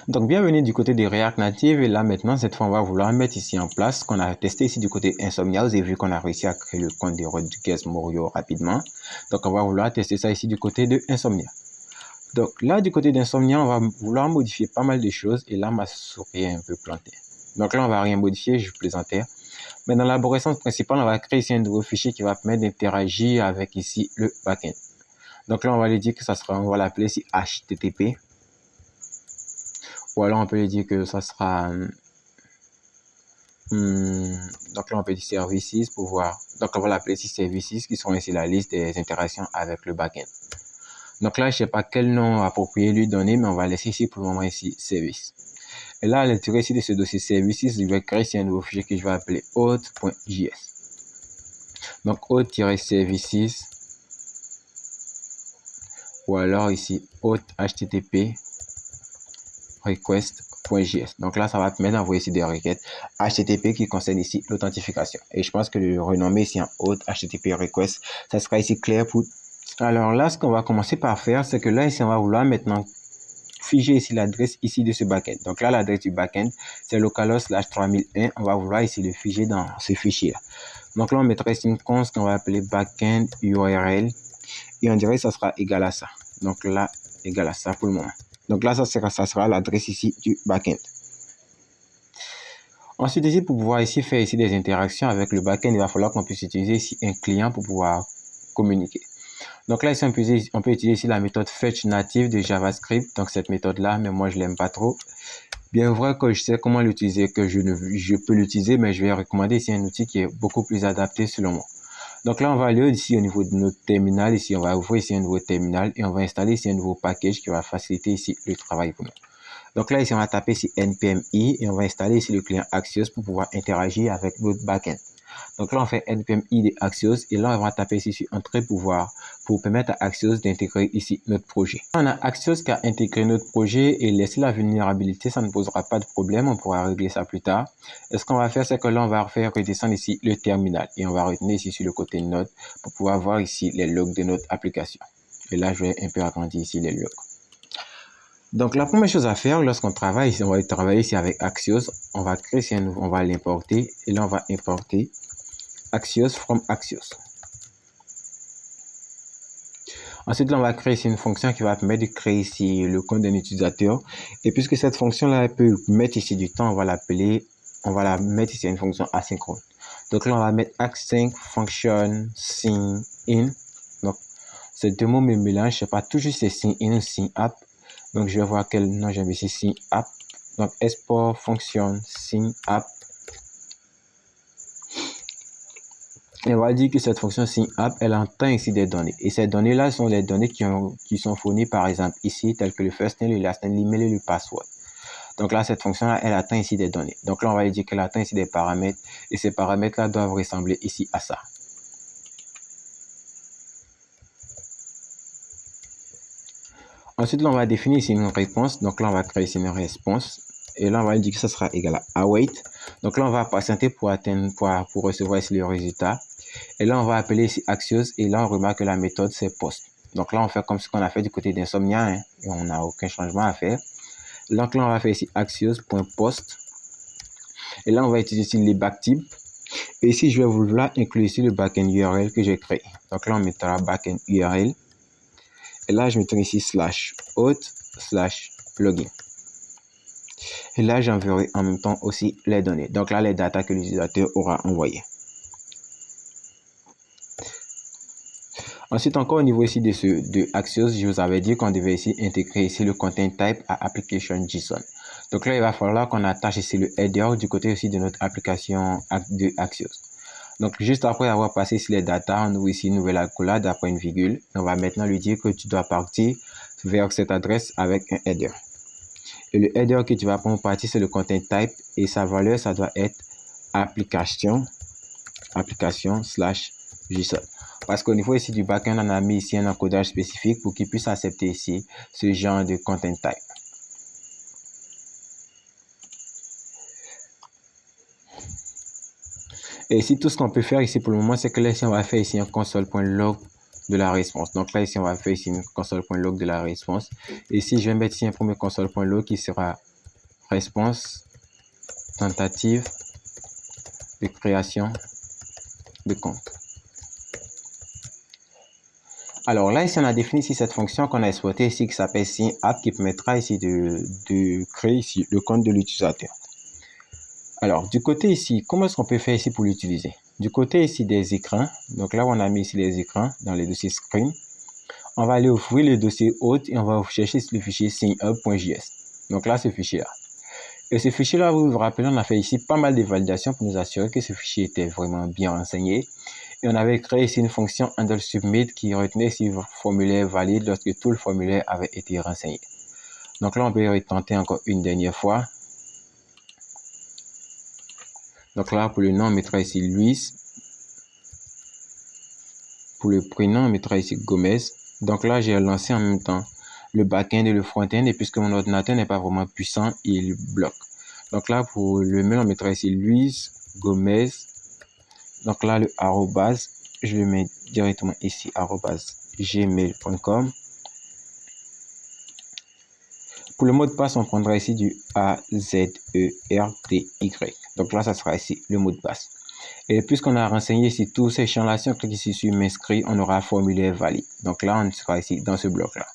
Donc, bienvenue du côté de React Native. Et là, maintenant, cette fois, on va vouloir mettre ici en place ce qu'on a testé ici du côté Insomnia. Vous avez vu qu'on a réussi à créer le compte de Rodriguez Morio rapidement. Donc, on va vouloir tester ça ici du côté de Insomnia. Donc, là, du côté d'Insomnia, on va vouloir modifier pas mal de choses. Et là, ma souris est un peu plantée. Donc là, on va rien modifier, je plaisantais. Mais dans l'arborescence principale, on va créer ici un nouveau fichier qui va permettre d'interagir avec ici le backend. Donc là, on va lui dire que ça sera, on va l'appeler ici HTTP. Ou alors, on peut lui dire que ça sera... donc là, on peut dire services pour voir. Donc, on va l'appeler ici services qui sont ici la liste des interactions avec le backend. Donc là, je ne sais pas quel nom approprié lui donner, mais on va laisser ici pour le moment ici service. Et là, à l'intérieur ici de ce dossier services, je vais créer ici un nouveau fichier que je vais appeler auth.js. Donc auth-services ou alors ici auth-http request.js. Donc là, ça va permettre d'envoyer ici des requêtes HTTP qui concernent ici l'authentification. Et je pense que le renommer ici en auth-http request, ça sera ici clair pour... Alors là, ce qu'on va commencer par faire, c'est que là, ici, on va vouloir maintenant figer ici l'adresse ici de ce backend. Donc là, l'adresse du backend, c'est localhost/3001. On va vouloir ici le figer dans ce fichier-là. Donc là, on mettra ici une const qu'on va appeler backend URL. Et on dirait que ça sera égal à ça. Donc là, égal à ça pour le moment. Donc là, ça sera l'adresse ici du backend. Ensuite, ici, pour pouvoir ici faire ici des interactions avec le backend, il va falloir qu'on puisse utiliser ici un client pour pouvoir communiquer. Donc là, ici, on peut utiliser ici la méthode fetch native de JavaScript. Donc cette méthode-là, mais moi, je l'aime pas trop. Bien vrai que je sais comment l'utiliser, que je peux l'utiliser, mais je vais recommander ici un outil qui est beaucoup plus adapté selon moi. Donc là, on va aller ici au niveau de notre terminal. Ici, on va ouvrir ici un nouveau terminal et on va installer ici un nouveau package qui va faciliter ici le travail pour nous. Donc là, ici, on va taper ici npmi et on va installer ici le client Axios pour pouvoir interagir avec notre backend. Donc là, on fait npmi de Axios et là, on va taper ici sur Entrée pouvoir pour permettre à Axios d'intégrer ici notre projet. On a Axios qui a intégré notre projet et laisser la vulnérabilité, ça ne posera pas de problème, on pourra régler ça plus tard. Et ce qu'on va faire, c'est que là, on va faire redescendre ici le terminal et on va retenir ici sur le côté note pour pouvoir voir ici les logs de notre application. Et là, je vais un peu agrandir ici les logs. Donc, la première chose à faire lorsqu'on travaille ici, on va travailler ici avec Axios. On va créer ici un nouveau, on va l'importer et là, on va importer Axios from Axios. Ensuite, là, on va créer ici une fonction qui va permettre de créer ici le compte d'un utilisateur. Et puisque cette fonction-là peut mettre ici du temps, on va la mettre ici une fonction asynchrone. Donc là, on va mettre async function sign in. Donc, ces deux mots me mélangent. Je ne sais pas toujours si c'est sign in ou sign up. Donc, je vais voir quel nom j'ai mis ici, sign up. Donc, export function sign up. Et on va dire que cette fonction sign-up, elle entend ici des données. Et ces données-là sont les données qui sont fournies, par exemple, ici, telles que le first name, le last name, l'email et le password. Donc là, cette fonction-là, elle attend ici des données. Donc là, on va lui dire qu'elle attend ici des paramètres. Et ces paramètres-là doivent ressembler ici à ça. Ensuite, là, on va définir ici une réponse. Donc là, on va créer ici une réponse. Et là, on va lui dire que ça sera égal à await. Donc là, on va patienter pour recevoir ici le résultat. Et là, on va appeler ici Axios. Et là, on remarque que la méthode, c'est post. Donc là, on fait comme ce qu'on a fait du côté d'Insomnia. Hein, et on n'a aucun changement à faire. Donc là, on va faire ici Axios.post. Et là, on va utiliser ici les backtypes. Et ici, je vais vouloir inclure ici le backend URL que j'ai créé. Donc là, on mettra backend URL. Et là, je mettrai ici /auth/login. Et là, j'enverrai en même temps aussi les données. Donc là, les datas que l'utilisateur aura envoyées. Ensuite, encore au niveau ici de Axios, je vous avais dit qu'on devait ici intégrer ici le content type à application JSON. Donc là, il va falloir qu'on attache ici le header du côté aussi de notre application de Axios. Donc, juste après avoir passé ici les datas, on ouvre ici une nouvelle accolade après une virgule. On va maintenant lui dire que tu dois partir vers cette adresse avec un header. Et le header que tu vas prendre partie, c'est le content type et sa valeur, ça doit être application/JSON. Parce qu'au niveau ici du backend, on a mis ici un encodage spécifique pour qu'il puisse accepter ici ce genre de content type. Et ici, tout ce qu'on peut faire ici pour le moment, c'est que là, ici, on va faire ici un console.log de la réponse. Donc là, ici, on va faire ici une console.log de la réponse. Et ici, je vais mettre ici un premier console.log qui sera réponse, tentative de création de compte. Alors là, ici, on a défini ici cette fonction qu'on a exploitée ici qui s'appelle SignApp qui permettra ici de créer ici le compte de l'utilisateur. Alors, du côté ici, comment est-ce qu'on peut faire ici pour l'utiliser? Du côté ici des écrans, donc là où on a mis ici les écrans dans les dossiers screen, on va aller ouvrir le dossier hôte et on va chercher le fichier signup.js. Donc là, ce fichier-là. Et ce fichier-là, vous vous rappelez, on a fait ici pas mal de validations pour nous assurer que ce fichier était vraiment bien renseigné. Et on avait créé ici une fonction handleSubmit qui retenait ici le formulaire valide lorsque tout le formulaire avait été renseigné. Donc là, on peut retenter encore une dernière fois. Donc là, pour le nom, on mettra ici Luis. Pour le prénom, on mettra ici Gomez. Donc là, j'ai lancé en même temps le back-end et le front-end. Et puisque mon ordinateur n'est pas vraiment puissant, il bloque. Donc là, pour le mail, on mettra ici Luis Gomez. Donc là, le arrobase, je le mets directement ici, @gmail.com. Pour le mot de passe, on prendra ici du AZERTY. Donc là, ça sera ici le mot de passe. Et puisqu'on a renseigné ici tous ces champs-là, si on clique ici sur m'inscrire, on aura un formulaire valide. Donc là, on sera ici dans ce bloc-là.